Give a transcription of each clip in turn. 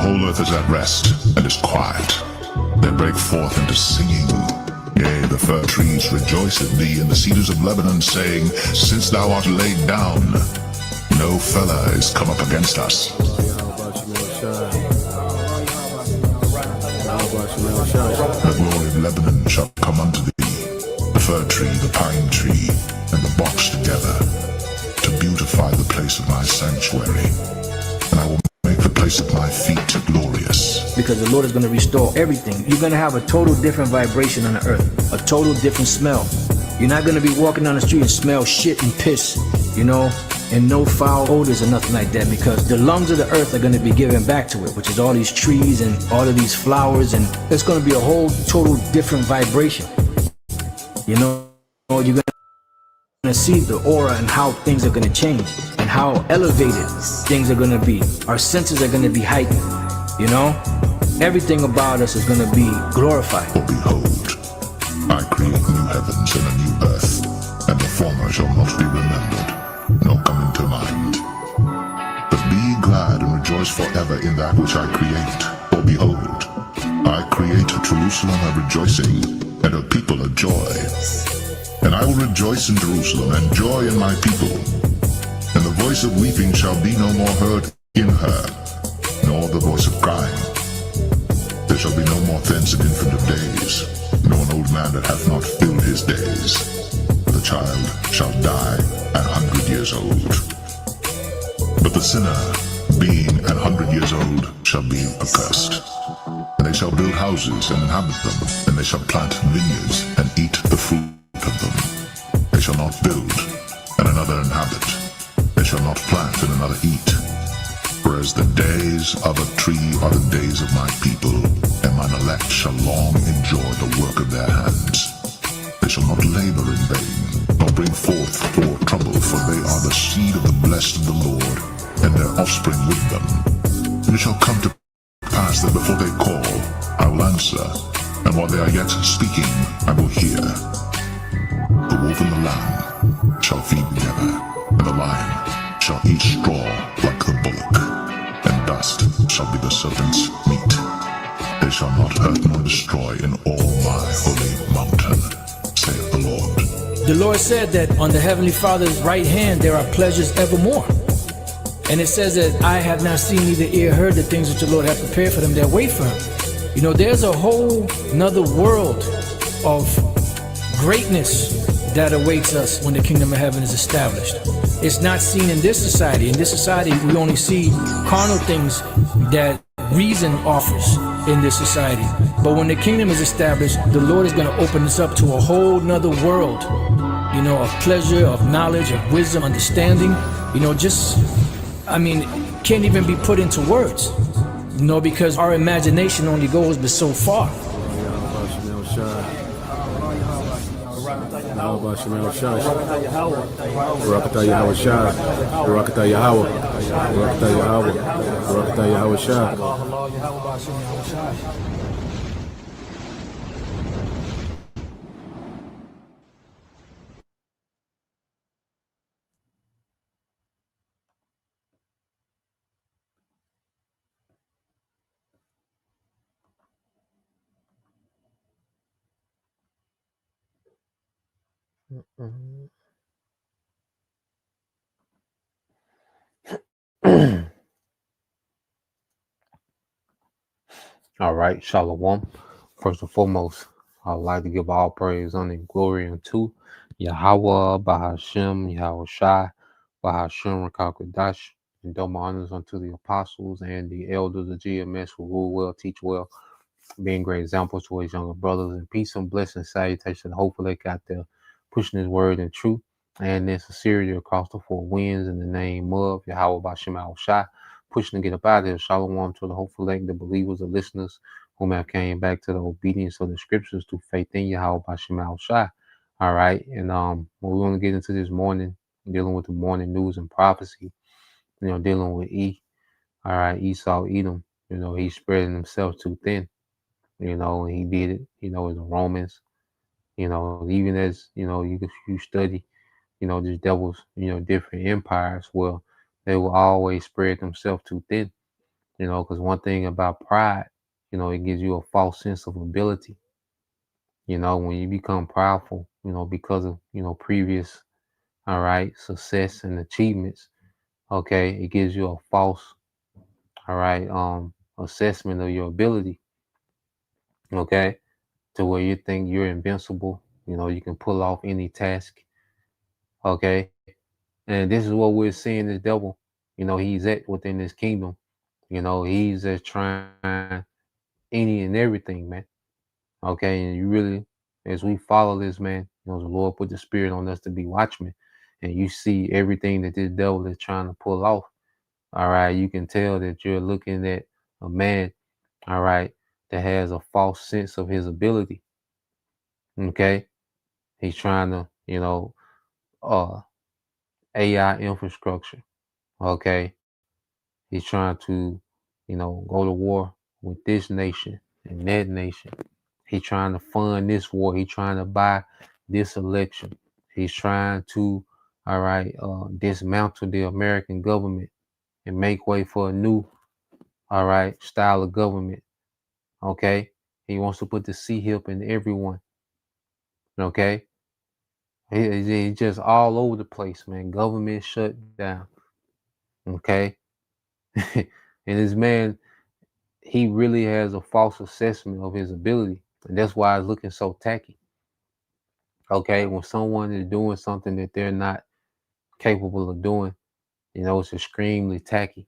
whole earth is at rest and is quiet. They break forth into singing. Yea, the fir trees rejoice at thee, and the cedars of Lebanon, saying, Since thou art laid down, no fellow is come up against us. The glory of Lebanon shall come unto thee, the fir tree, the pine tree, and the box together, to beautify the place of my sanctuary. And I will make the place of my feet glorious. Because the Lord is going to restore everything. You're going to have a total different vibration on the earth, a total different smell. You're not going to be walking down the street and smell shit and piss, you know, and no foul odors or nothing like that, because the lungs of the earth are going to be given back to it, which is all these trees and all of these flowers, and it's going to be a whole total different vibration. You know, you're going to see the aura and how things are going to change and how elevated things are going to be. Our senses are going to be heightened, you know? Everything about us is going to be glorified. For behold, I create new heavens and a new earth, and the former shall not be remembered, nor come into mind. But be ye glad and rejoice forever in that which I create. For behold, I create Jerusalem a rejoicing, and her people a joy. And I will rejoice in Jerusalem, and joy in my people. And the voice of weeping shall be no more heard in her, nor the voice of crying. There shall be no more thence an infant of days, nor an old man that hath not filled his days. For the child shall die 100 years old. But the sinner, being 100 years old, shall be accursed. And they shall build houses and inhabit them, and they shall plant vineyards and eat the fruit of them. They shall not build, and another inhabit. They shall not plant, and another eat. Whereas the days of a tree are the days of my people, and mine elect shall long enjoy the work of their hands. They shall not labor in vain, nor bring forth for trouble, for they are the seed of the blessed of the Lord, and their offspring with them. And it shall come to pass that before they call, I will answer, and while they are yet speaking, I will hear. The wolf and the lamb shall feed together, and the lion shall eat straw like the bullock, and dust shall be the serpent's meat. They shall not hurt nor destroy in all my holy mountain, saith the Lord. The Lord said that on the Heavenly Father's right hand there are pleasures evermore. And it says that I have not seen, neither ear heard the things which the Lord hath prepared for them that wait for him. You know, there's a whole another world of greatness that awaits us when the kingdom of heaven is established. It's not seen in this society. In this society, we only see carnal things that reason offers in this society. But when the kingdom is established, the Lord is going to open us up to a whole nother world, you know, of pleasure, of knowledge, of wisdom, understanding, you know, can't even be put into words, you know, because our imagination only goes but so far. All right, Shalom. First and foremost, I'd like to give all praise, honor, and glory unto Yahweh, Bahashem, Yahweh Shai, Bahashem, Rakakadash, and double honors unto the apostles and the elders of GMS who rule well, teach well, being great examples to his younger brothers, and peace and blessing, salutation. Hopefully, they got there pushing his word in truth and in sincerity across the four winds in the name of Yahweh, Bahashem, Yahweh Shai. Pushing to get up out of here. Shalom to the hopeful elect, the believers, the listeners whom have came back to the obedience of the scriptures through faith in Yahweh Bashem Al Shai. All right. And what we want to get into this morning, dealing with the morning news and prophecy, you know, dealing with all right, Esau, Edom, you know, he's spreading himself too thin, you know, and he did it, you know, in the Romans, you know, even as, you know, you study, you know, these devils, you know, different empires, well, they will always spread themselves too thin. because one thing about pride, it gives you a false sense of ability. When you become prideful, because of, previous, all right, success and achievements, okay, it gives you a false, all right, assessment of your ability, okay, to where you think you're invincible, you can pull off any task, okay. And this is what we're seeing this devil, he's at within this kingdom. He's just trying any and everything, man. Okay, and you really, as we follow this, man, the Lord put the spirit on us to be watchmen, and you see everything that this devil is trying to pull off. All right, you can tell that you're looking at a man, all right, that has a false sense of his ability. Okay, he's trying to, uh, AI infrastructure. Okay, he's trying to, go to war with this nation and that nation. He's trying to fund this war. He's trying to buy this election. He's trying to, all right, dismantle the American government and make way for a new, all right, style of government. Okay. He wants to put the C hip in everyone. Okay. He's just all over the place, man. Government shut down. Okay. And this man, he really has a false assessment of his ability. And that's why it's looking so tacky. Okay. When someone is doing something that they're not capable of doing, it's extremely tacky.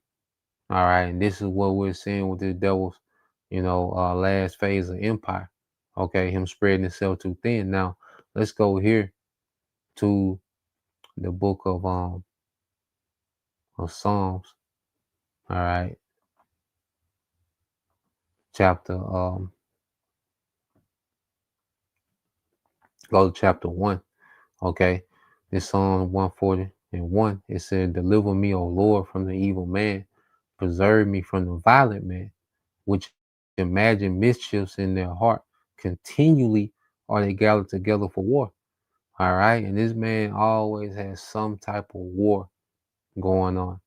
All right. And this is what we're seeing with the devil's, last phase of empire. Okay. Him spreading himself too thin. Now, let's go here to the book of Psalms. All right. Chapter, go to chapter 1. Okay. This Psalm 140:1. It said, "Deliver me, O Lord, from the evil man. Preserve me from the violent man, which imagine mischiefs in their heart. Continually are they gathered together for war." All right. And this man always has some type of war going on.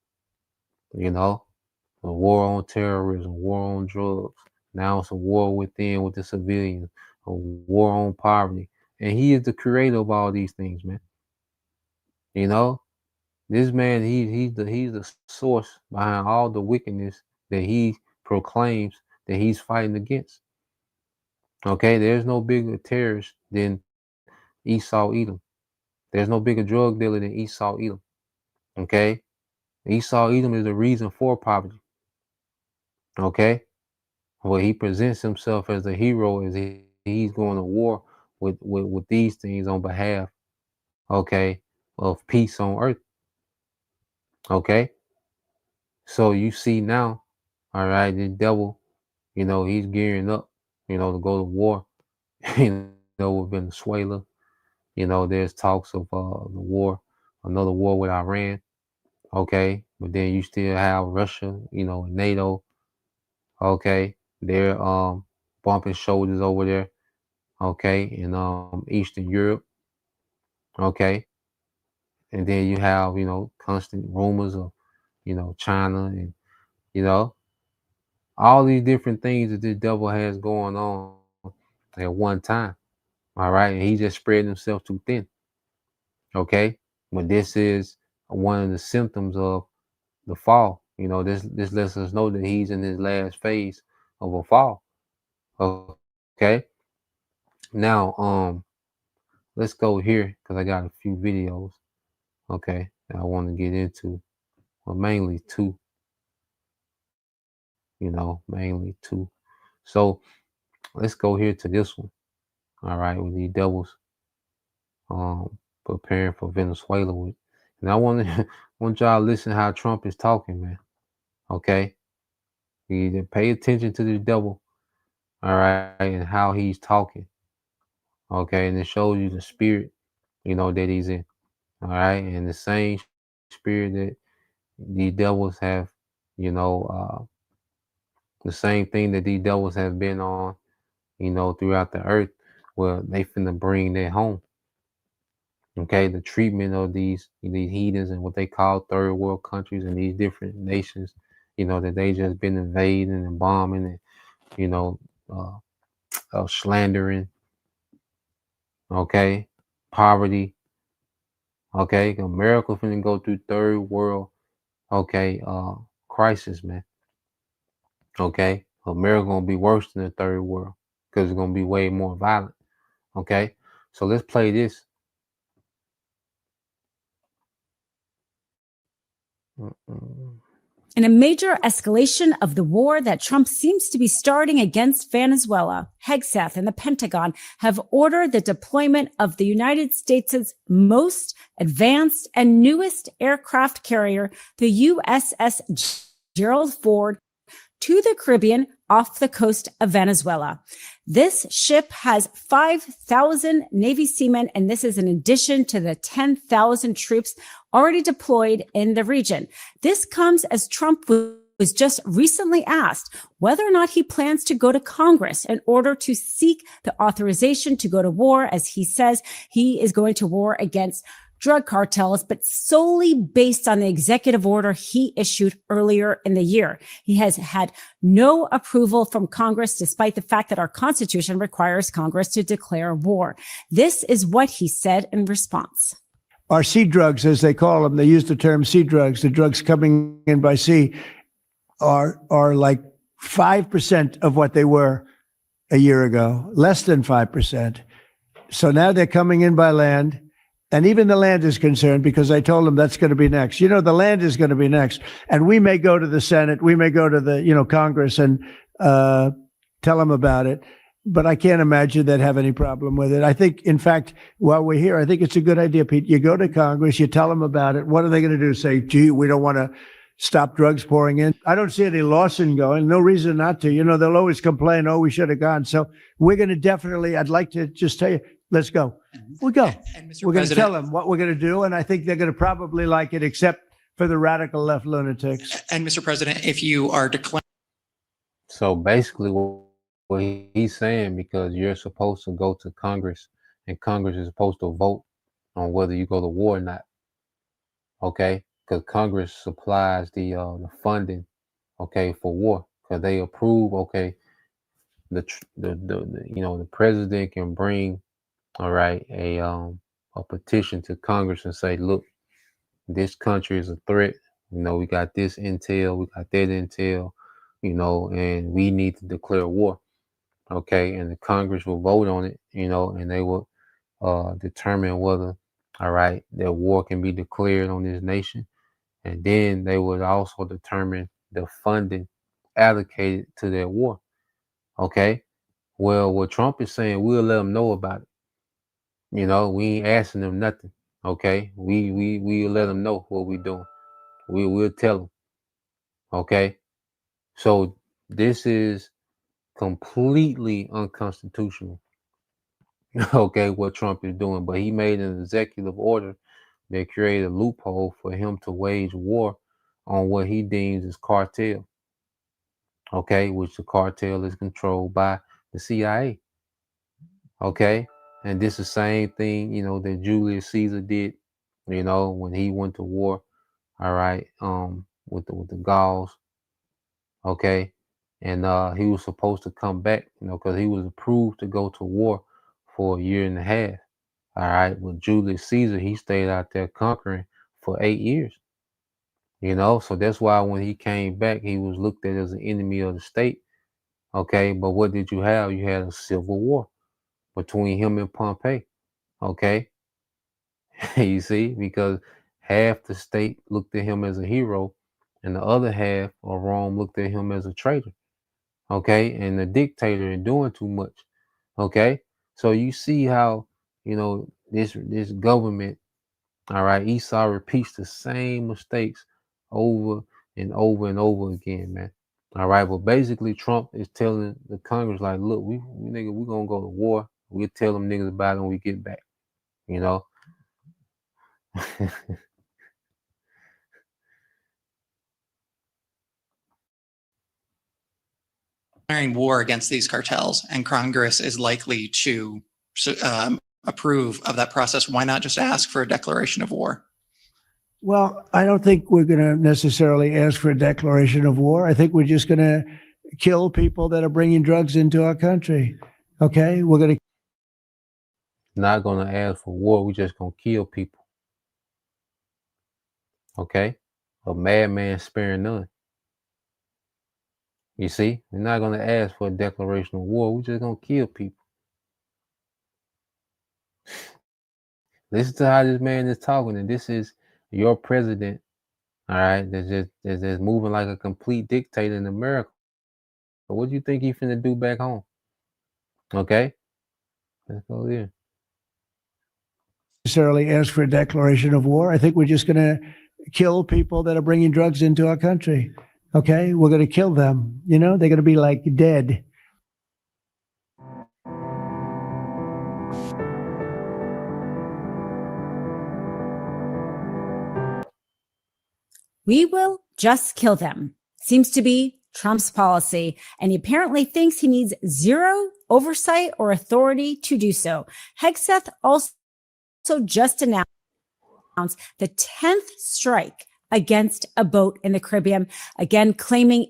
A war on terrorism, war on drugs. Now it's a war within with the civilians, a war on poverty. And he is the creator of all these things, man. This man, he's the source behind all the wickedness that he proclaims that he's fighting against. Okay, there's no bigger terrorist than Esau Edom. There's no bigger drug dealer than Esau Edom. Okay, Esau Edom is the reason for poverty. Okay, well, he presents himself as a hero as he's going to war with these things on behalf, okay, of peace on earth. Okay, so you see now, all right, the devil, he's gearing up, to go to war, with Venezuela. There's talks of the war, another war with Iran. Okay, but then you still have Russia, and NATO. Okay, they're bumping shoulders over there. Okay, in Eastern Europe. Okay, and then you have constant rumors of China and you know all these different things that this devil has going on at one time. All right, and he just spread himself too thin. Okay, but this is one of the symptoms of the fall. This lets us know that he's in his last phase of a fall. Okay. Now, let's go here because I got a few videos. Okay, that I want to get into. Well, mainly two. Mainly two. So let's go here to this one. All right, with these devils preparing for Venezuela with. And I want to want y'all to listen how Trump is talking, man. Okay. You pay attention to the devil, all right, and how he's talking. Okay, and it shows you the spirit, that he's in. All right, and the same spirit that the devils have, the same thing that these devils have been on, throughout the earth, where they finna bring that home. Okay, the treatment of these heathens and what they call third world countries and these different nations that they just been invading and bombing and, you know, slandering, okay, poverty, okay. America finna go through third world, okay, crisis, man. Okay, America gonna be worse than the third world because it's gonna be way more violent. Okay, so let's play this. In a major escalation of the war that Trump seems to be starting against Venezuela, Hegseth and the Pentagon have ordered the deployment of the United States' most advanced and newest aircraft carrier, the USS Gerald Ford, to the Caribbean off the coast of Venezuela. This ship has 5,000 Navy seamen, and this is in addition to the 10,000 troops already deployed in the region. This comes as Trump was just recently asked whether or not he plans to go to Congress in order to seek the authorization to go to war. As he says, he is going to war against drug cartels, but solely based on the executive order he issued earlier in the year. He has had no approval from Congress, despite the fact that our Constitution requires Congress to declare war. This is what he said in response. Our sea drugs, as they call them, they use the term sea drugs. The drugs coming in by sea are like 5% of what they were a year ago, less than 5%. So now they're coming in by land. And even the land is concerned because I told them that's going to be next. The land is going to be next. And we may go to the Senate, we may go to the, Congress and tell them about it. But I can't imagine they'd have any problem with it. I think, in fact, while we're here, I think it's a good idea, Pete. You go to Congress, you tell them about it. What are they going to do? Say, gee, we don't want to stop drugs pouring in. I don't see any Lawson going. No reason not to. They'll always complain, oh, we should have gone. So we're going to definitely, I'd like to just tell you, let's go. We go. We're going to tell them what we're going to do. And I think they're going to probably like it, except for the radical left lunatics. And Mr. President, if you are declaring. So basically what he's saying, because you're supposed to go to Congress and Congress is supposed to vote on whether you go to war or not. Okay. Because Congress supplies the funding, okay, for war. Because they approve, okay, the president can bring, all right, a petition to Congress and say, look, this country is a threat. We got this intel, we got that intel, and we need to declare war. Okay, and the Congress will vote on it, and they will determine whether, all right, that war can be declared on this nation. And then they would also determine the funding allocated to that war. Okay, well, what Trump is saying, we'll let them know about it. We ain't asking them nothing. Okay, we'll let them know what we doing. We'll tell them. Okay, so this is completely unconstitutional. Okay, what Trump is doing, but he made an executive order that created a loophole for him to wage war on what he deems as cartel. Okay, which the cartel is controlled by the CIA. Okay, and this is the same thing, that Julius Caesar did, when he went to war. All right, with the Gauls. Okay, and he was supposed to come back, because he was approved to go to war for a year and a half. All right, with Julius Caesar, he stayed out there conquering for 8 years. So that's why when he came back, he was looked at as an enemy of the state. Okay, but what did you have? You had a civil war between him and Pompey. Okay, you see, because half the state looked at him as a hero, and the other half of Rome looked at him as a traitor. Okay, and a dictator and doing too much. Okay, so you see how this government, all right, Esau repeats the same mistakes over and over and over again, man. All right, but basically Trump is telling the Congress, like, look, we're gonna go to war. We'll tell them niggas about it when we get back. Declaring war against these cartels, and Congress is likely to approve of that process. Why not just ask for a declaration of war? Well, I don't think we're going to necessarily ask for a declaration of war. I think we're just going to kill people that are bringing drugs into our country. Okay, we're going to Not gonna ask for war. We just gonna kill people. Okay, a madman sparing none. You see, we're not gonna ask for a declaration of war. We're just gonna kill people. Listen to how this man is talking, and this is your president. All right, that's just moving like a complete dictator in America. But what do you think he finna do back home? Okay, let's go there. necessarily ask for a declaration of war. I think we're just going to kill people that are bringing drugs into our country. Okay, we're going to kill them. You know, they're going to be like dead. We will just kill them. Seems to be Trump's policy, and he apparently thinks he needs zero oversight or authority to do so. Hegseth also just announced the 10th strike against a boat in the Caribbean, again claiming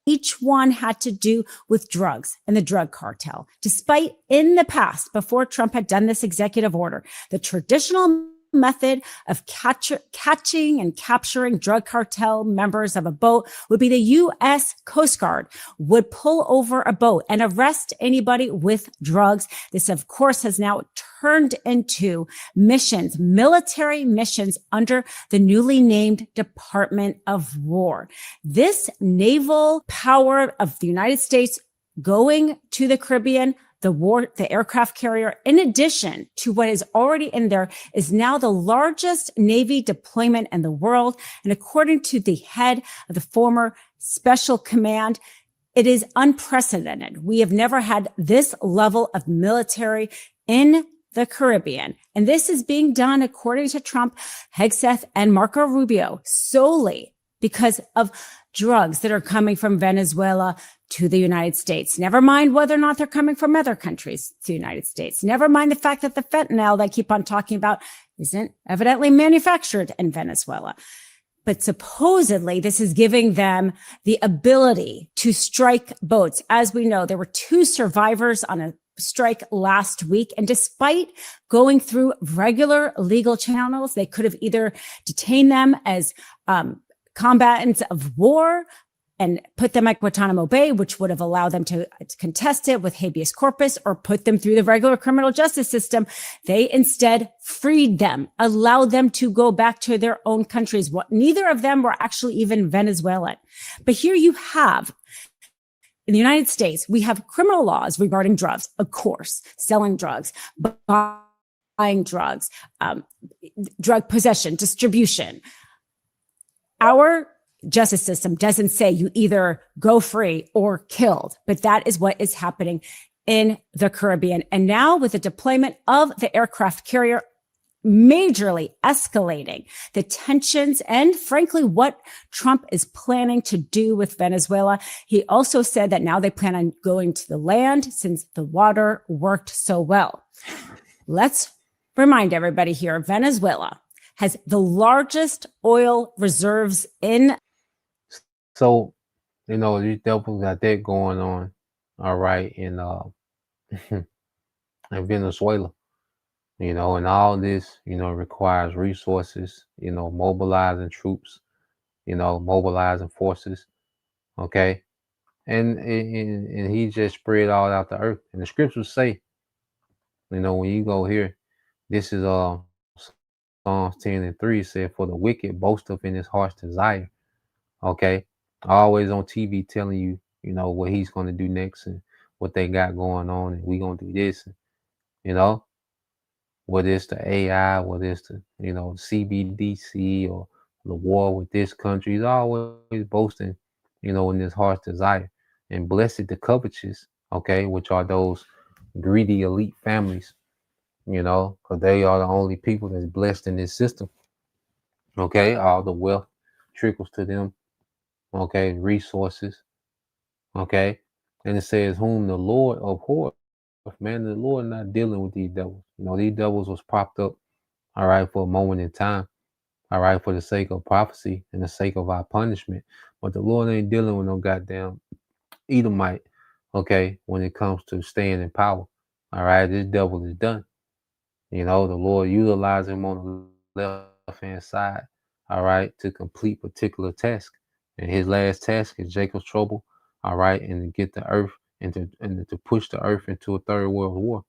each one had to do with drugs and the drug cartel. Despite in the past, before Trump had done this executive order, the traditional method of catching and capturing drug cartel members of a boat would be the U.S. Coast Guard would pull over a boat and arrest anybody with drugs. This, of course, has now turned into missions, military missions under the newly named Department of War. This naval power of the United States going to the Caribbean, the aircraft carrier, in addition to what is already in there, is now the largest Navy deployment in the world. And according to the head of the former Special Command, it is unprecedented. We have never had this level of military in the Caribbean. And this is being done, according to Trump, Hegseth, and Marco Rubio, solely because of drugs that are coming from Venezuela to the United States. Never mind whether or not they're coming from other countries to the United States. Never mind the fact that the fentanyl they keep on talking about isn't evidently manufactured in Venezuela. But supposedly this is giving them the ability to strike boats. As we know, there were 2 survivors on a strike last week. And despite going through regular legal channels, they could have either detained them as combatants of war and put them at Guantanamo Bay, which would have allowed them to contest it with habeas corpus, or put them through the regular criminal justice system. They instead freed them, allowed them to go back to their own countries. Neither of them were actually even Venezuelan. But here you have, in the United States, we have criminal laws regarding drugs, of course, selling drugs, buying drugs, drug possession, distribution. Our justice system doesn't say you either go free or killed, but that is what is happening in the Caribbean. And now with the deployment of the aircraft carrier, majorly escalating the tensions and frankly, what Trump is planning to do with Venezuela. He also said that now they plan on going to the land since the water worked so well. Let's remind everybody here, Venezuela has the largest oil reserves in. So, you know, these devils got that going on, all right, in in Venezuela. You know, and all this, you know, requires resources, you know, mobilizing troops, you know, mobilizing forces, okay? And he just spread all out the earth. And the scriptures say, you know, when you go here, this is Psalms 10:3 said, for the wicked boasteth in his heart's desire. Okay. Always on TV telling you, you know, what he's going to do next and what they got going on. And we're going to do this, and, you know, whether it's the AI, whether it's the, you know, CBDC or the war with this country, he's always boasting, you know, in his heart's desire. And blessed the covetous, okay, which are those greedy elite families, you know, because they are the only people that's blessed in this system. Okay, all the wealth trickles to them. Okay, resources. Okay, and it says, whom the Lord abhorreth. Man, the Lord not dealing with these devils. You know, these devils was propped up, all right, for a moment in time. all right, for the sake of prophecy and the sake of our punishment. But the Lord ain't dealing with no goddamn Edomite, okay, when it comes to staying in power. All right, this devil is done. You know, the Lord utilized him on the left hand side, all right, to complete particular task. And his last task is Jacob's trouble, all right, and to get the earth and to push the earth into a third world war.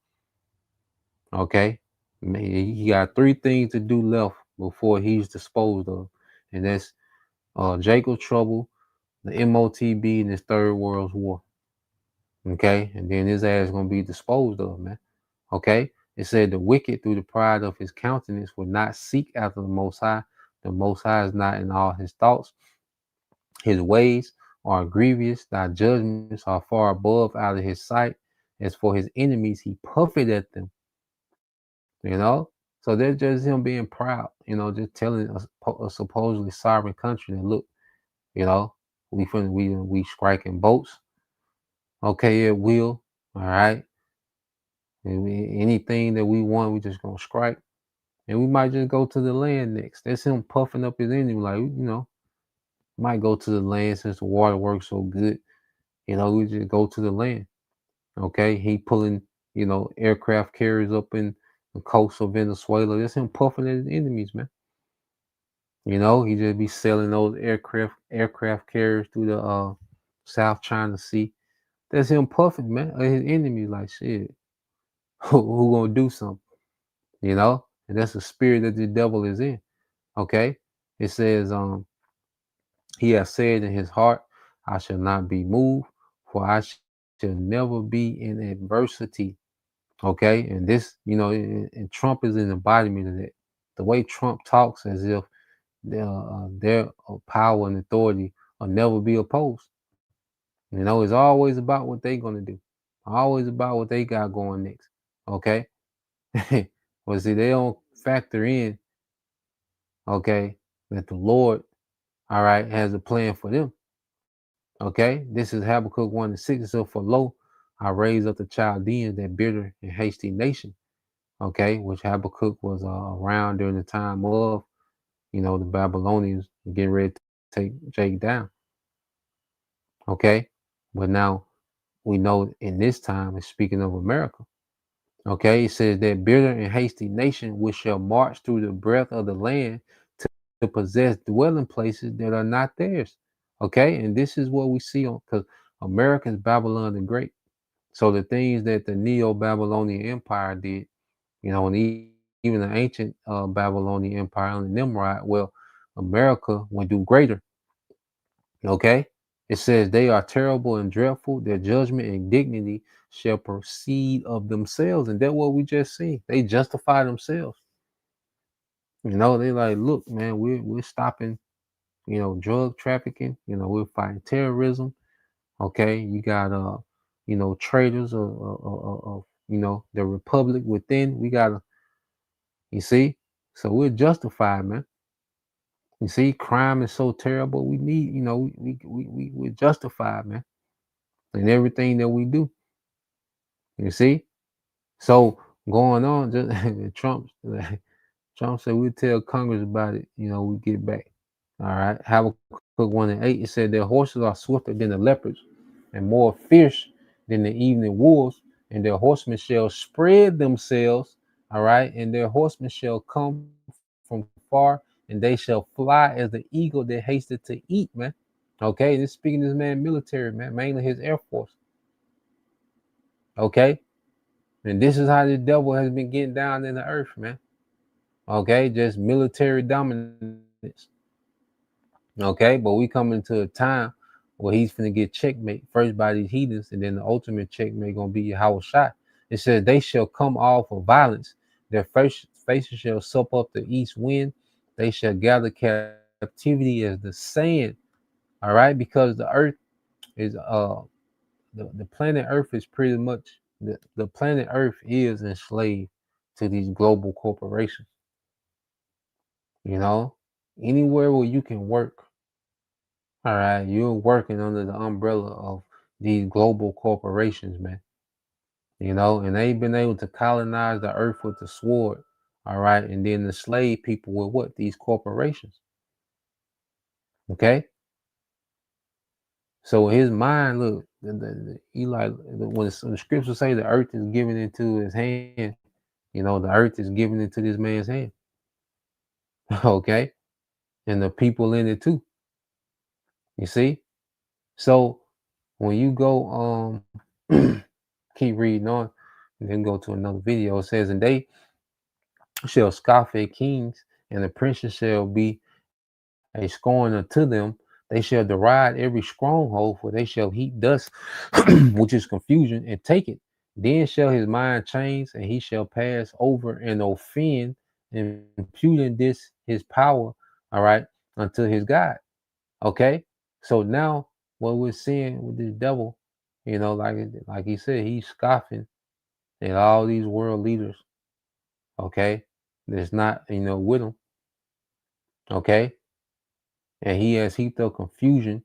Okay. He got 3 things to do left before he's disposed of. And that's Jacob's trouble, the MOTB, and his third world war. Okay, and then his ass gonna be disposed of, man. Okay, it said the wicked through the pride of his countenance will not seek after the Most High. The Most High is not in all his thoughts. His ways are grievous. Thy judgments are far above out of his sight. As for his enemies, he puffeth at them. You know, so that's just him being proud. You know, just telling a supposedly sovereign country that look, you know, we striking boats. Okay, it will. All right. Anything that we want, we just gonna strike, and we might just go to the land next. That's him puffing up his enemy, like, you know, might go to the land since the water works so good. You know, we just go to the land. Okay, he pulling, you know, aircraft carriers up in the coast of Venezuela. That's him puffing at his enemies, man. You know, he just be selling those aircraft carriers through the South China Sea. That's him puffing, man, at his enemies, like, shit. Who gonna do something? You know, and that's the spirit that the devil is in. Okay, it says, he has said in his heart, I shall not be moved, for I shall never be in adversity. Okay, and this, you know, and Trump is an embodiment of that. The way Trump talks, as if their power and authority will never be opposed. You know, it's always about what they're gonna do, always about what they got going next. Okay, well, see, they don't factor in, okay, that the Lord, all right, has a plan for them. Okay, this is Habakkuk 1:6. So for lo, I raise up the Chaldeans, that bitter and hasty nation. Okay, which Habakkuk was around during the time of, you know, the Babylonians getting ready to take Jake down. Okay, but now we know in this time it's speaking of America. Okay, it says that bitter and hasty nation which shall march through the breadth of the land to possess dwelling places that are not theirs. Okay, and this is what we see on, because America's Babylon the Great. So the things that the Neo-Babylonian Empire did, you know, and even the ancient Babylonian Empire under Nimrod, well, America would do greater. Okay, it says they are terrible and dreadful. Their judgment and dignity shall proceed of themselves, and that's what we just see. They justify themselves. You know, they like, look, man, we're stopping, you know, drug trafficking. You know, we're fighting terrorism. Okay, you got you know, traitors of you know, the republic within. We gotta, you see, so we're justified, man. You see, crime is so terrible. We need, you know, we're justified, man, in everything that we do. You see, so going on, just Trump said we'll tell Congress about it. You know, we get back. All right. Habakkuk 1:8. It said their horses are swifter than the leopards, and more fierce than the evening wolves, and their horsemen shall spread themselves. All right, and their horsemen shall come from far, and they shall fly as the eagle that hasted to eat. Man. Okay, this speaking this man military, man, mainly his air force. Okay, and this is how the devil has been getting down in the earth, man. Okay, just military dominance. Okay, but we come into a time where he's finna get checkmate first by these heathens, and then the ultimate checkmate gonna be Yahweh Shai. It says they shall come all for violence. Their faces shall sup up the east wind. They shall gather captivity as the sand. All right, because the earth is the planet Earth is pretty much the planet Earth is enslaved to these global corporations. You know, anywhere where you can work, all right, you're working under the umbrella of these global corporations, man. You know, and they've been able to colonize the earth with the sword. all right, and then enslave people with what? These corporations. Okay. So his mind, look, he like when the scriptures say the earth is given into his hand, the earth is given into this man's hand. Okay, and the people in it too. You see, so when you go keep reading on, and then go to another video, it says, and they shall scoff at kings, and the princes shall be a scorn unto them. They shall deride every stronghold, for they shall heap dust, which is confusion, and take it. Then shall his mind change, and he shall pass over and offend, imputing this his power, all right, unto his God. Okay, so now what we're seeing with this devil, like he said, he's scoffing at all these world leaders. Okay, that's not with him. Okay, and he has heaped up confusion.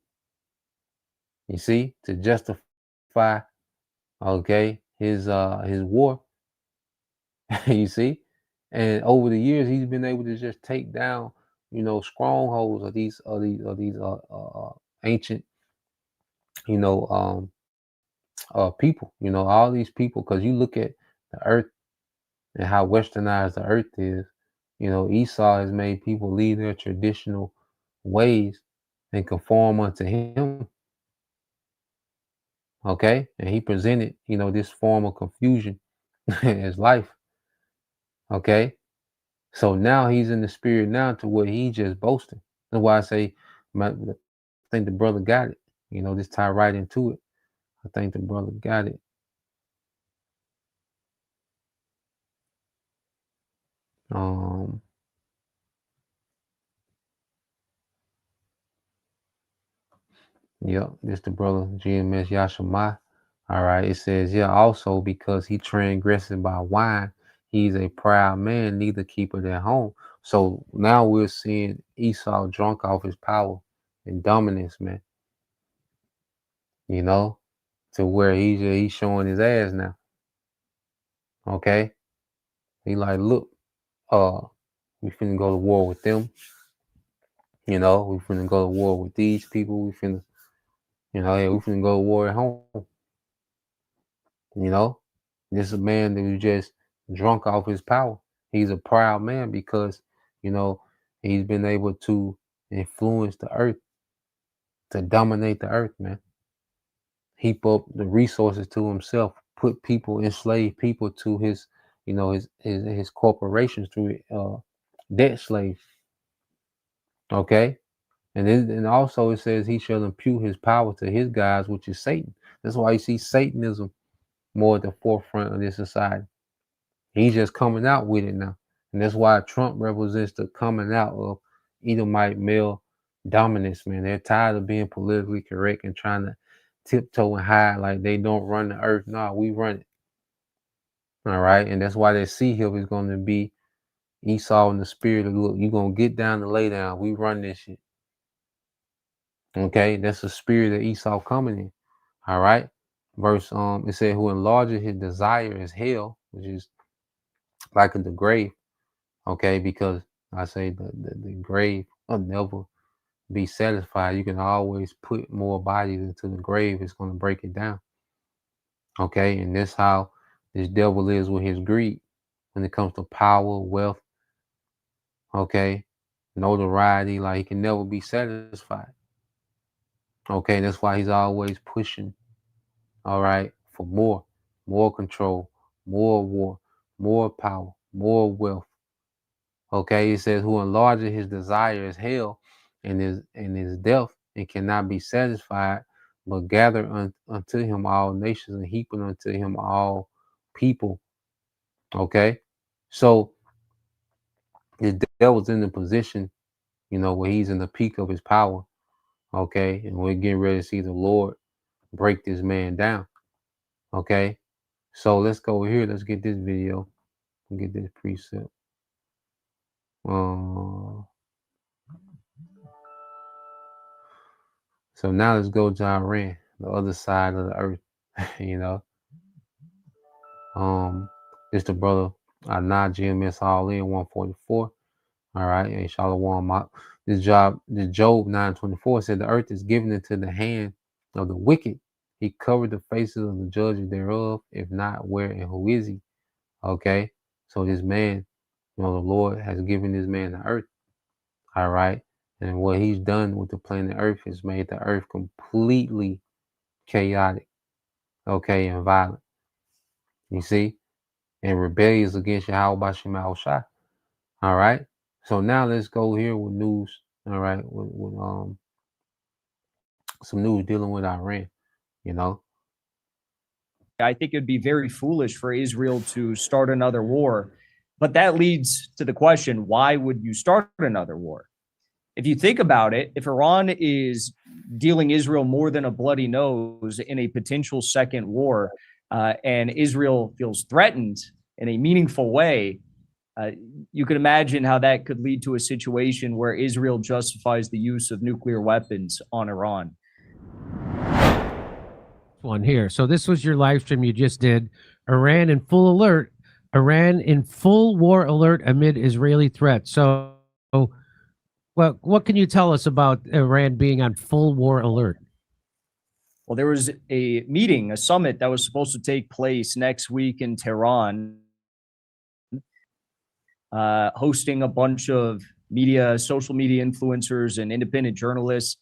You see, to justify, okay, his war. You see, and over the years, he's been able to just take down, strongholds of these ancient, you know, people. All these people, because you look at the earth and how westernized the earth is. Esau has made people leave their traditional ways and conform unto him. Okay, and he presented, this form of confusion as life. Okay, so now he's in the spirit now to where he just boasting. That's why I say, I think the brother got it. Just tie right into it. I think the brother got it. Yep, this the brother GMS Yashima. All right, it says, yeah, also because he transgressed by wine, he's a proud man, neither keepeth at home. So now we're seeing Esau drunk off his power and dominance, man. To where he's showing his ass now. Okay, he like, look, we finna go to war with them. We finna go to war with these people. We finna, we finna go to war at home. This is a man that was just drunk off his power. He's a proud man because, he's been able to influence the earth, to dominate the earth, man. Heap up the resources to himself, put people, enslave people to his, his corporations through debt slaves. Okay. And also it says he shall impute his power to his guys, which is Satan. That's why you see Satanism more at the forefront of this society. He's just coming out with it now. And that's why Trump represents the coming out of Edomite male dominance, man. They're tired of being politically correct and trying to tiptoe and hide like they don't run the earth. No, we run it. All right. And that's why their seed hill is going to be Esau in the spirit of, look, you're going to get down and lay down. We run this shit. Okay. That's the spirit of Esau coming in. All right. Verse, it said, who enlarges his desire is hell, which is like in the grave. Okay, because I say the grave will never be satisfied. You can always put more bodies into the grave. It's going to break it down. Okay, and that's how this devil is with his greed when it comes to power, wealth. Okay, notoriety, like he can never be satisfied. Okay, that's why he's always pushing. All right, for more control, more war, more power, more wealth. Okay, it says, who enlarges his desire is hell, and his death, and cannot be satisfied, but gather unto him all nations, and heaping unto him all people. Okay, so the devil's in the position, where he's in the peak of his power. Okay, and we're getting ready to see the Lord break this man down. Okay, so let's go here. Let's get this video. Get this precept. So now let's go to Iran, the other side of the earth. It's the brother Nah, GMS all in 144. All right, and Shalom. The Job 9:24 said the earth is given into the hand of the wicked. He covered the faces of the judges thereof. If not, where and who is he? Okay, so this man, the Lord has given this man the earth. All right, and what he's done with the planet Earth is made the earth completely chaotic, okay, and violent. You see, and rebellious against Yahweh Bashim Al Shai. All right. So now let's go here with news. All right, with some news dealing with Iran. You know, I think it'd be very foolish for Israel to start another war. But that leads to the question, why would you start another war? If you think about it, if Iran is dealing Israel more than a bloody nose in a potential second war, and Israel feels threatened in a meaningful way, you can imagine how that could lead to a situation where Israel justifies the use of nuclear weapons on Iran. One here. So this was your live stream you just did. Iran in full alert. Iran in full war alert amid Israeli threats. So, well, what can you tell us about Iran being on full war alert? Well, there was a meeting, a summit that was supposed to take place next week in Tehran, hosting a bunch of media, social media influencers and independent journalists.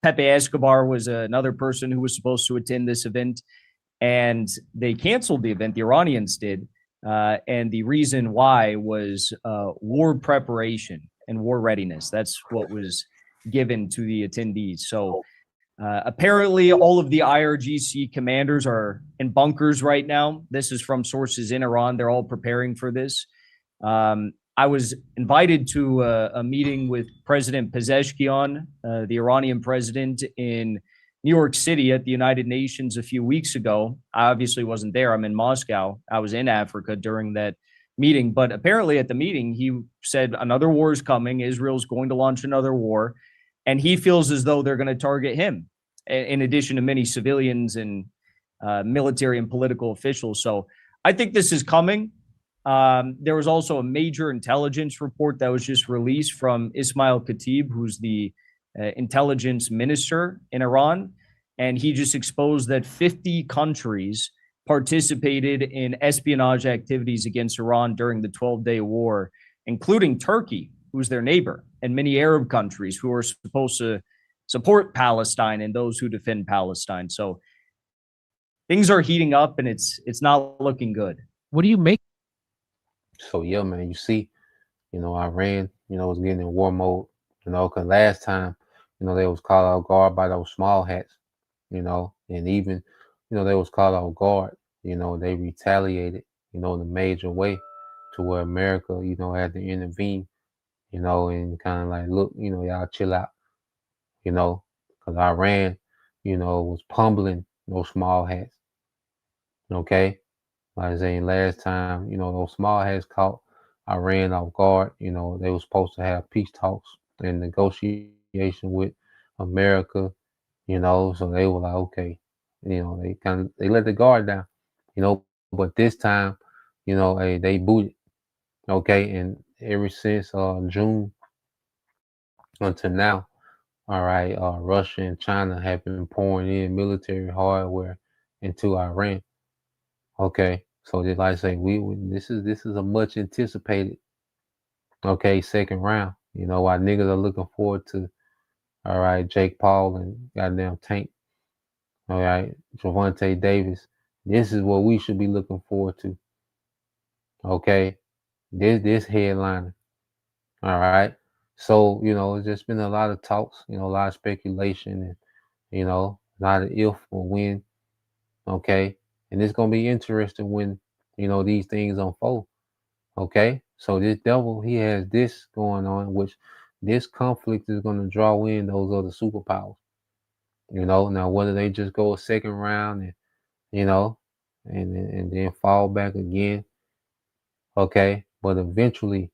Pepe Escobar was another person who was supposed to attend this event, and they canceled the event. The Iranians did. And the reason why was war preparation and war readiness. That's what was given to the attendees. So apparently all of the IRGC commanders are in bunkers right now. This is from sources in Iran. They're all preparing for this. I was invited to a meeting with President Pezeshkian, the Iranian president, in New York City at the United Nations a few weeks ago. I obviously wasn't there. I'm in Moscow. I was in Africa during that meeting. But apparently at the meeting, he said another war is coming. Israel's going to launch another war. And he feels as though they're going to target him, in addition to many civilians and military and political officials. So I think this is coming. There was also a major intelligence report that was just released from Ismail Khatib, who's the intelligence minister in Iran. And he just exposed that 50 countries participated in espionage activities against Iran during the 12-day war, including Turkey, who's their neighbor, and many Arab countries who are supposed to support Palestine and those who defend Palestine. So things are heating up, and it's not looking good. What do you make? so yeah, man, you see, Iran, was getting in war mode, because last time, they was caught off guard by those small hats, and even, they was caught off guard, they retaliated, in a major way to where America, had to intervene, and kind of like, look, y'all chill out, because Iran, was pummeling those small hats. Okay. Like I saying last time, those small hats caught Iran off guard. They were supposed to have peace talks and negotiation with America, so they were like, okay, they let the guard down, but this time, they booted. Okay, and ever since June until now, all right, Russia and China have been pouring in military hardware into Iran. Okay, so just like I say, this is a much anticipated, second round. Why niggas are looking forward to, all right, Jake Paul and goddamn Tank, all right, Javante Davis. This is what we should be looking forward to. Okay, this headliner, all right. So it's just been a lot of talks, a lot of speculation, and a lot of if or when. Okay. And it's gonna be interesting when these things unfold. Okay, so this devil, he has this going on, which this conflict is gonna draw in those other superpowers. Now whether they just go a second round and and then fall back again. Okay, but eventually,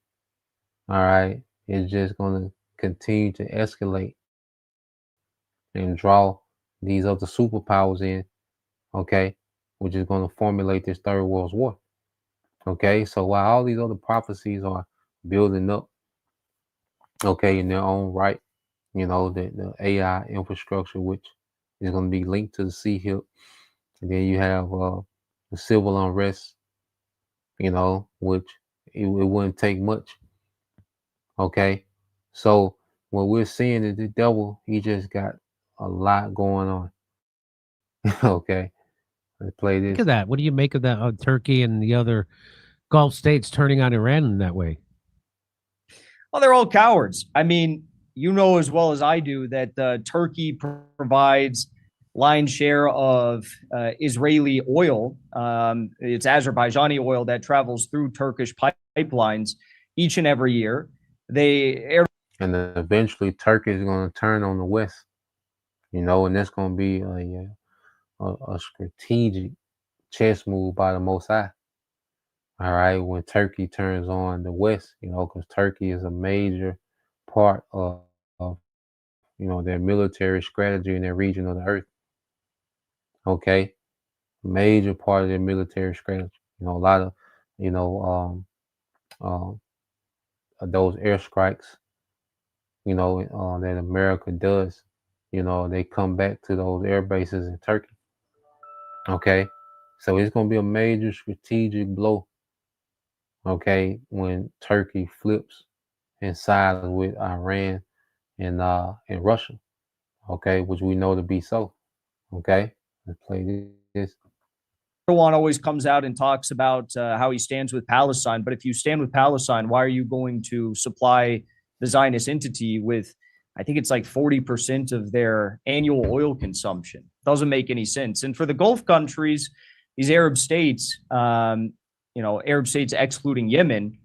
all right, it's just gonna continue to escalate and draw these other superpowers in. Okay, which is going to formulate this third world war. Okay, so while all these other prophecies are building up, okay, in their own right, the AI infrastructure, which is going to be linked to the sea hip, and then you have the civil unrest, which it wouldn't take much. Okay, so what we're seeing is the devil, he just got a lot going on. Okay, let's play Think this. of that. What do you make of that? Turkey and the other Gulf states turning on Iran in that way. Well, they're all cowards. I mean, you know as well as I do that Turkey provides lion's share of Israeli oil. It's Azerbaijani oil that travels through Turkish pipelines each and every year. And then eventually Turkey is going to turn on the West, and that's going to be a strategic chess move by the Most High. All right, when Turkey turns on the West, because Turkey is a major part of their military strategy in their region of the earth. Okay, major part of their military strategy. A lot of those airstrikes, that America does. They come back to those air bases in Turkey. Okay, so it's going to be a major strategic blow. Okay, when Turkey flips and sides with Iran and Russia, okay, which we know to be so. Okay, let's play this. Erdogan always comes out and talks about how he stands with Palestine, but if you stand with Palestine, why are you going to supply the Zionist entity with, I think it's like 40% of their annual oil consumption? Doesn't make any sense. And for the Gulf countries, these Arab states, Arab states excluding Yemen,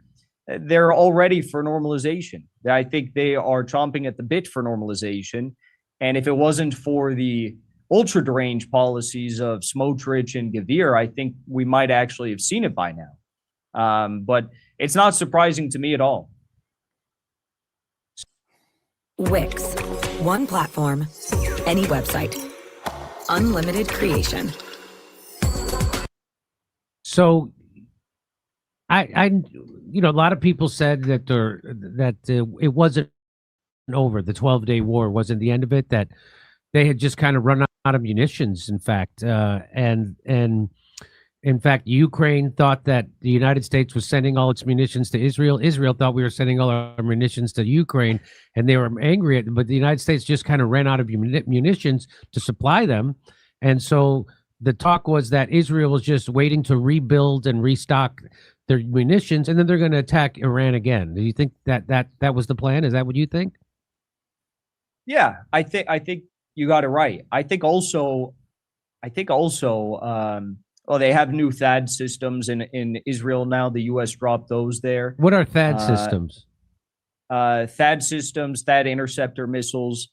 they're all ready for normalization. I think they are chomping at the bit for normalization. And if it wasn't for the ultra deranged policies of Smotrich and Gavir, I think we might actually have seen it by now. But it's not surprising to me at all. Wix. One platform, any website, unlimited creation. So I a lot of people said that it wasn't over. The 12-day war wasn't the end of it, that they had just kind of run out of munitions, in fact. And in fact, Ukraine thought that the United States was sending all its munitions to Israel. Israel thought we were sending all our munitions to Ukraine, and they were angry at it. But the United States just kind of ran out of munitions to supply them. And so the talk was that Israel was just waiting to rebuild and restock their munitions, and then they're going to attack Iran again. Do you think that was the plan? Is that what you think? Yeah, I think you got it right. I think also, they have new THAAD systems in Israel now. The U.S. dropped those there. What are THAAD systems? THAAD systems, THAAD interceptor missiles.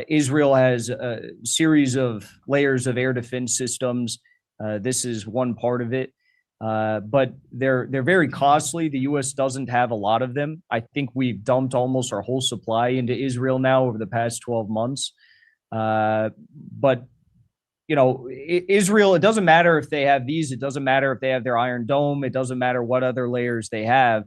Israel has a series of layers of air defense systems. This is one part of it. But they're very costly. The U.S. doesn't have a lot of them. I think we've dumped almost our whole supply into Israel now over the past 12 months. But Israel, it doesn't matter if they have these. It doesn't matter if they have their Iron Dome. It doesn't matter what other layers they have.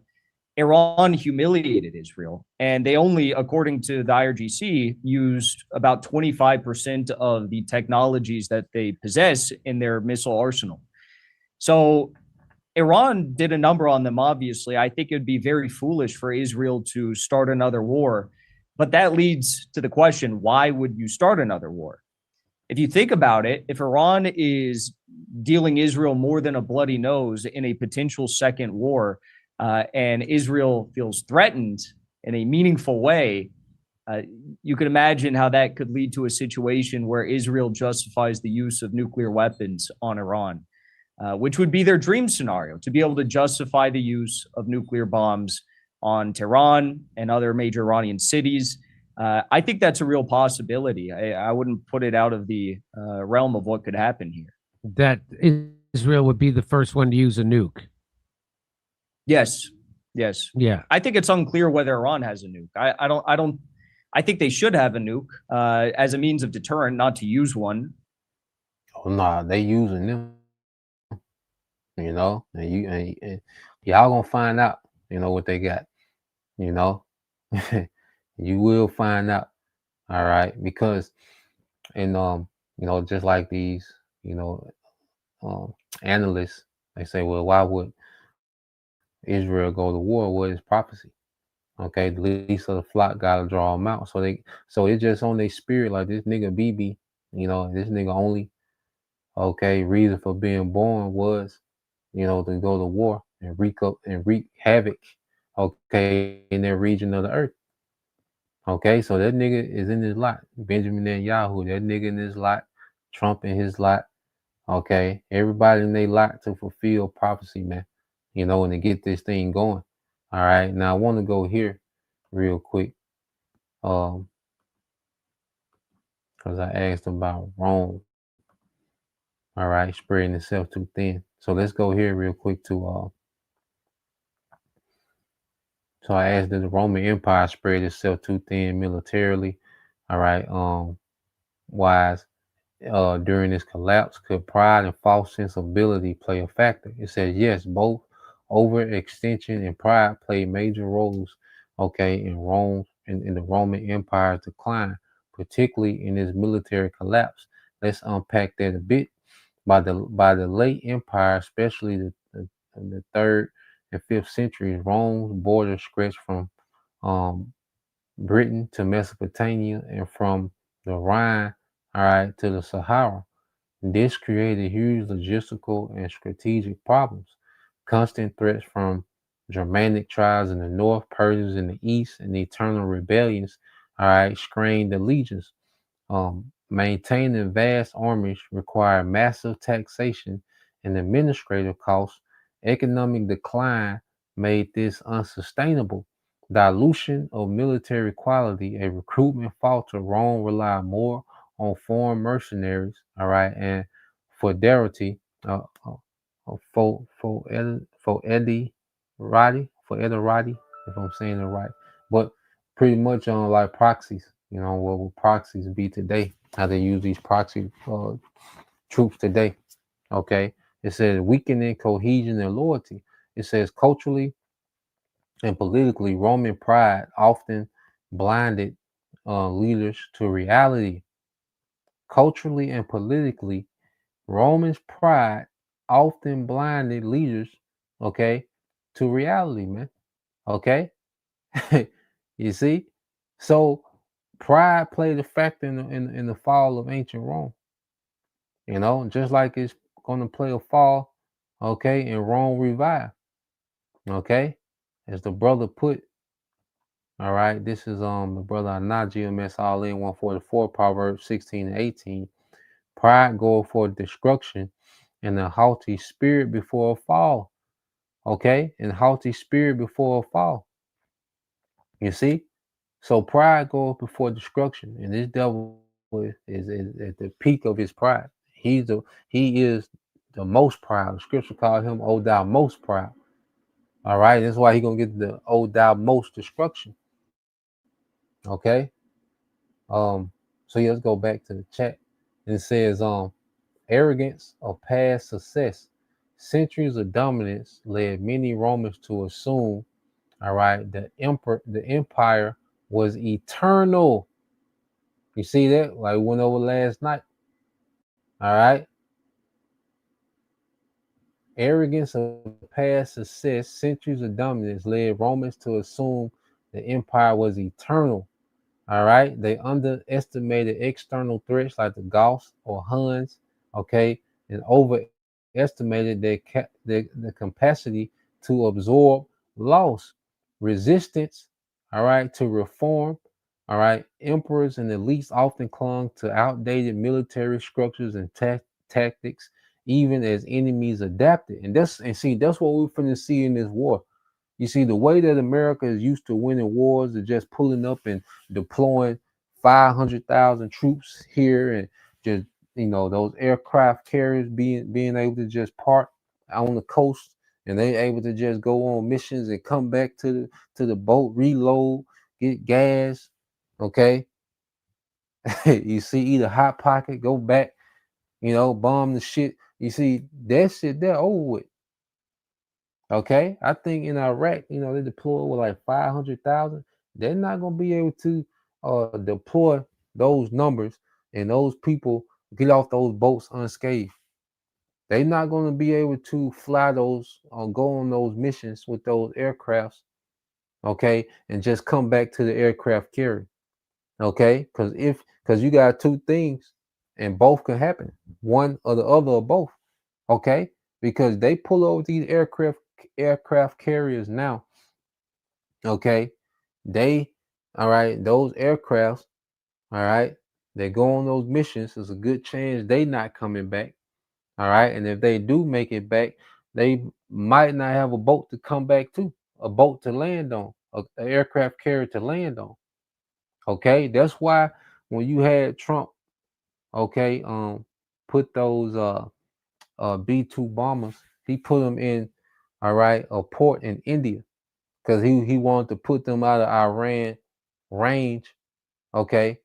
Iran humiliated Israel, and they only, according to the IRGC, used about 25% of the technologies that they possess in their missile arsenal. So Iran did a number on them, obviously. I think it would be very foolish for Israel to start another war. But that leads to the question, why would you start another war? If you think about it, if Iran is dealing Israel more than a bloody nose in a potential second war, and Israel feels threatened in a meaningful way, you can imagine how that could lead to a situation where Israel justifies the use of nuclear weapons on Iran, which would be their dream scenario, to be able to justify the use of nuclear bombs on Tehran and other major Iranian cities. I think that's a real possibility. I wouldn't put it out of the realm of what could happen here. That Israel would be the first one to use a nuke. Yes. Yeah. I think it's unclear whether Iran has a nuke. I think they should have a nuke as a means of deterrent, not to use one. Oh no, they using them. you know, and y'all gonna find out, you know, what they got, you know. You will find out, all right, because and you know, just like these, you know, um analysts, they say, well, why would Israel go to war? What is prophecy? Okay, the least of the flock gotta draw them out. So it's just on their spirit, like this nigga BB, you know, this nigga only reason for being born was, you know, to go to war and wreak havoc, okay, in their region of the earth. Okay, so that nigga is in his lot. Benjamin Netanyahu, that nigga in his lot, Trump in his lot, okay, everybody in their lot to fulfill prophecy, man, you know, and to get this thing going. All right, now I want to go here real quick, because I asked about Rome, all right, spreading itself too thin. So let's go here real quick to so I asked, did the Roman Empire spread itself too thin militarily? All right, wise. During this collapse, could pride and false sense of ability play a factor? It says yes, both overextension and pride played major roles, okay, in Rome in the Roman Empire's decline, particularly in its military collapse. Let's unpack that a bit. By the late empire, especially the third and fifth centuries, Rome's borders stretched from um, Britain to Mesopotamia and from the Rhine, all right, to the Sahara. This created huge logistical and strategic problems. Constant threats from Germanic tribes in the north, Persians in the east, and eternal rebellions, all right, strained the legions. Maintaining vast armies required massive taxation and administrative costs. Economic decline made this unsustainable. Dilution of military quality, a recruitment falter. Rome relied more on foreign mercenaries, all right, and feudality, for Edirati, if I'm saying it right, but pretty much on like proxies, you know, what will proxies be today, how they use these proxy troops today. Okay, it says weakening cohesion and loyalty. It says culturally and politically, Roman pride often blinded leaders to reality. Culturally and politically, Romans' pride often blinded leaders, okay, to reality, man. Okay, you see, so pride played a factor in the fall of ancient Rome. You know, just like it's going to play a fall, okay, in Rome revive. Okay, as the brother put, all right, this is the brother Anaji MS All In 144, Proverbs 16 and 18. Pride goeth for destruction, and a haughty spirit before a fall. Okay, and haughty spirit before a fall. You see, so pride goes before destruction, and this devil is at the peak of his pride. He is the most proud. The scripture called him, "O thou most proud." All right, that's why he's gonna get the "O thou most destruction." Okay, so yeah, let's go back to the chat. It says, arrogance of past success. Centuries of dominance led many Romans to assume, all right, the empire was eternal. You see that? Like we went over last night. All right. Arrogance of past success, centuries of dominance led Romans to assume the empire was eternal. All right. They underestimated external threats like the Goths or Huns, okay, and overestimated the capacity to absorb loss, resistance, all right, to reform. All right. Emperors and elites often clung to outdated military structures and tactics, even as enemies adapted. And see, that's what we're finna see in this war. You see, the way that America is used to winning wars is just pulling up and deploying 500,000 troops here, and just, you know, those aircraft carriers being able to just park on the coast, and they able to just go on missions and come back to the boat, reload, get gas. Okay, you see, either hot pocket, go back, you know, bomb the shit. You see that shit there over with. Okay, I think in Iraq, they deploy with like 500,000. They're not gonna be able to deploy those numbers and those people get off those boats unscathed. They're not gonna be able to fly those or go on those missions with those aircrafts, okay, and just come back to the aircraft carrier, okay? Because you got two things, and both can happen, one or the other or both, okay? Because they pull over these aircraft carriers now, okay? They, all right, those aircrafts, all right, they go on those missions. There's a good chance they not coming back, all right? And if they do make it back, they might not have a boat to come back to, a boat to land on, an aircraft carrier to land on. Okay, that's why when you had Trump, okay, put those B-2 bombers, he put them in, all right, a port in India because he wanted to put them out of Iran range, okay,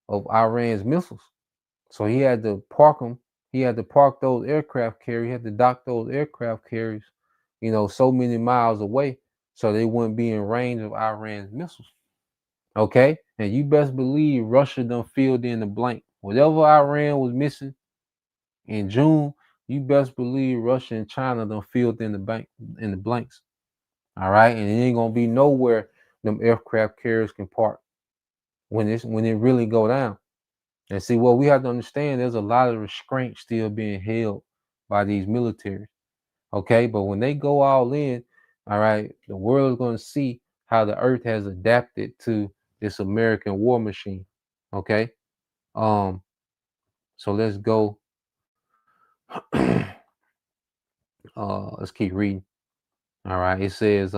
of Iran's missiles. So he had to park them. He had to park those aircraft carriers. He had to dock those aircraft carriers, so many miles away, so they wouldn't be in range of Iran's missiles. Okay, and you best believe Russia done filled in the blank. Whatever Iran was missing in June, you best believe Russia and China done filled in the blanks. All right, and it ain't gonna be nowhere them aircraft carriers can park when it really go down. And see, what we have to understand, there's a lot of restraint still being held by these militaries. Okay, but when they go all in, all right, the world is going to see how the earth has adapted to this American war machine. Okay, so let's go. Let's keep reading. All right, it says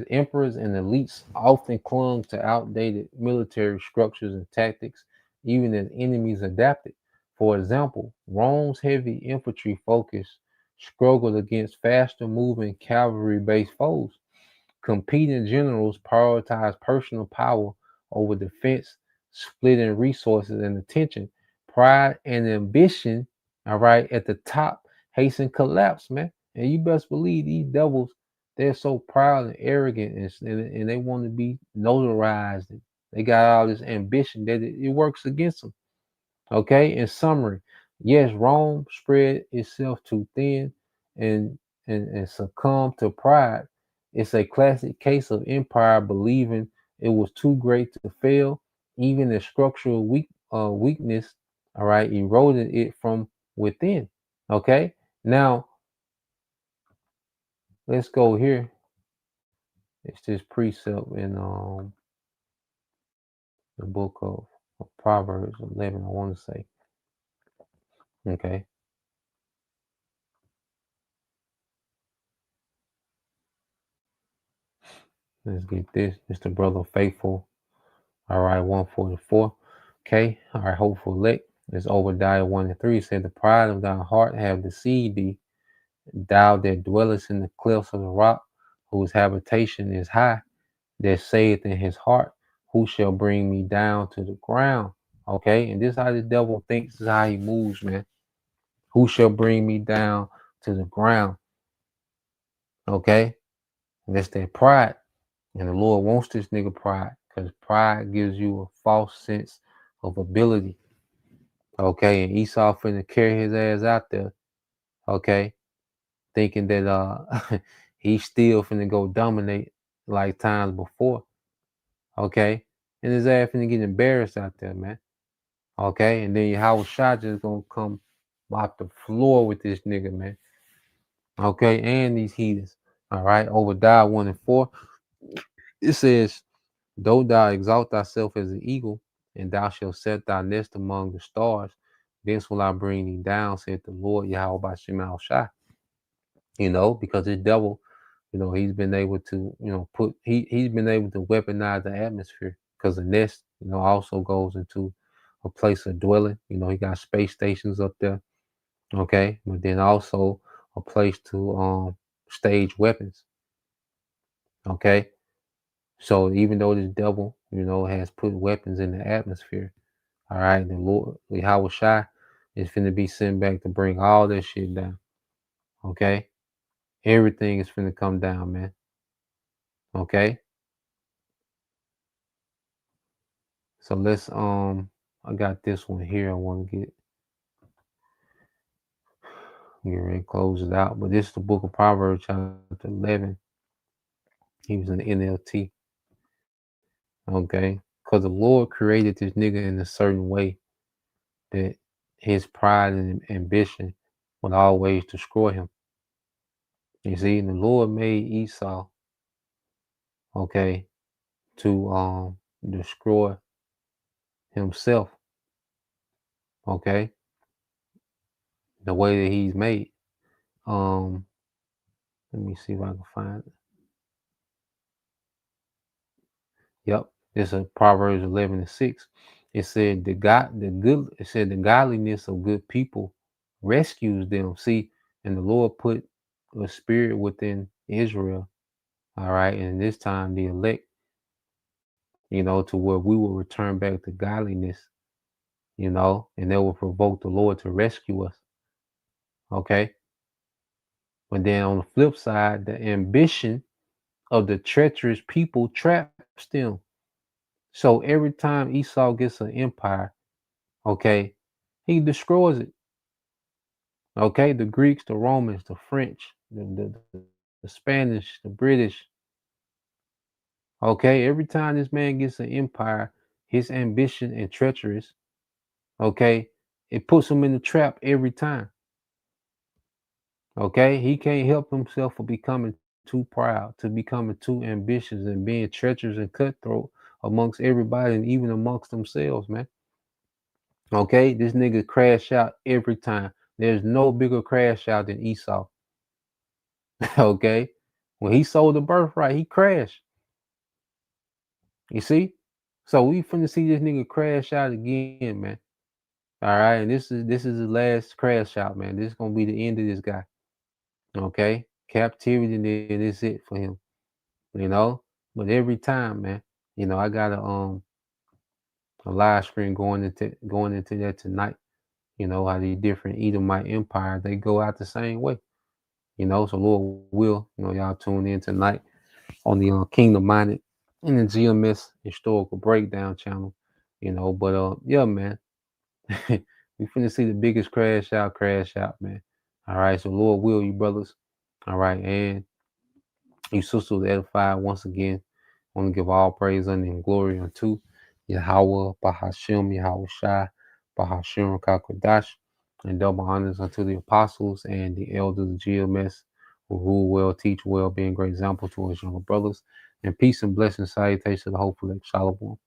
emperors and elites often clung to outdated military structures and tactics, even as enemies adapted. For example, Rome's heavy infantry focus struggled against faster moving cavalry based foes. Competing generals prioritized personal power over defense, splitting resources and attention. Pride and ambition, all right, at the top hasten collapse, man. And you best believe these devils, they're so proud and arrogant and they want to be notarized. They got all this ambition that it works against them. Okay, in summary, yes, Rome spread itself too thin and and succumbed to pride. It's a classic case of empire believing it was too great to fail. Even the structural weakness, all right, eroded it from within. Okay, now let's go here. It's this precept in the book of Proverbs 11. I want to say, okay. Let's get this. It's the brother faithful. All right, 144. Okay. All right, hopeful elect. It's Obadiah 1 and 3. It said, the pride of thy heart have deceived thee, thou that dwellest in the clefts of the rock, whose habitation is high, that saith in his heart, who shall bring me down to the ground? Okay, and this is how the devil thinks, this is how he moves, man. Who shall bring me down to the ground? Okay, and that's that pride. And the Lord wants this nigga pride because pride gives you a false sense of ability. Okay, and Esau finna carry his ass out there. Okay, thinking that he's still finna go dominate like times before. Okay, and his ass finna get embarrassed out there, man. Okay, and then Yahweh Shah just gonna come mop the floor with this nigga, man. Okay, and these heathens. All right, Obadiah 1 and 4. It says, though thou exalt thyself as an eagle, and thou shalt set thy nest among the stars, thence will I bring thee down, said the Lord Yahweh by Shemal Shai. Because this devil, he's been able to, he's been able to weaponize the atmosphere because the nest, also goes into a place of dwelling. He got space stations up there. Okay, but then also a place to stage weapons. Okay. So even though this devil, has put weapons in the atmosphere, all right, the Lord, Yahweh Shai, is finna be sent back to bring all that shit down. Okay? Everything is finna come down, man. Okay. So let's I got this one here. I want to get ready to close it out. But this is the book of Proverbs, chapter 11. He was in the NLT. Okay. Because the Lord created this nigga in a certain way that his pride and ambition would always destroy him. You see, the Lord made Esau, okay, to destroy himself. Okay. The way that he's made. Let me see if I can find it. Yep, this is Proverbs 11:6. It said the godliness of good people rescues them. See, and the Lord put a spirit within Israel. All right, and this time the elect, to where we will return back to godliness, and that will provoke the Lord to rescue us. Okay. But then on the flip side, the ambition of the treacherous people traps them. So every time Esau gets an empire, okay, he destroys it. Okay, the Greeks, the Romans, the French, the Spanish, the British. Okay, every time this man gets an empire, his ambition and treacherous, okay, it puts him in the trap every time. Okay, he can't help himself for becoming too proud, to becoming too ambitious and being treacherous and cutthroat amongst everybody and even amongst themselves, man. Okay, this nigga crash out every time. There's no bigger crash out than Esau. Okay, when he sold the birthright, he crashed. You see, so we finna see this nigga crash out again, man. All right, and this is the last crash out, man. This is gonna be the end of this guy. Okay, captivity, and then this is it for him. But every time, man, I got a live stream going into that tonight. How these different Edomite empires, they go out the same way. So Lord will, y'all tune in tonight on the Kingdom Minded and the GMS Historical Breakdown channel. But yeah, man, we finna see the biggest crash out, man. All right, so Lord will, you brothers. All right, and you sisters edified once again. I want to give all praise and glory unto Yahweh, Bahashem, Yahweh Shai, Bahashem, Kakwadash, and double honors unto the apostles and the elders of GMS who rule well, teach well, being great example to us younger brothers. And peace and blessing, salutation to the hopeful Shalom.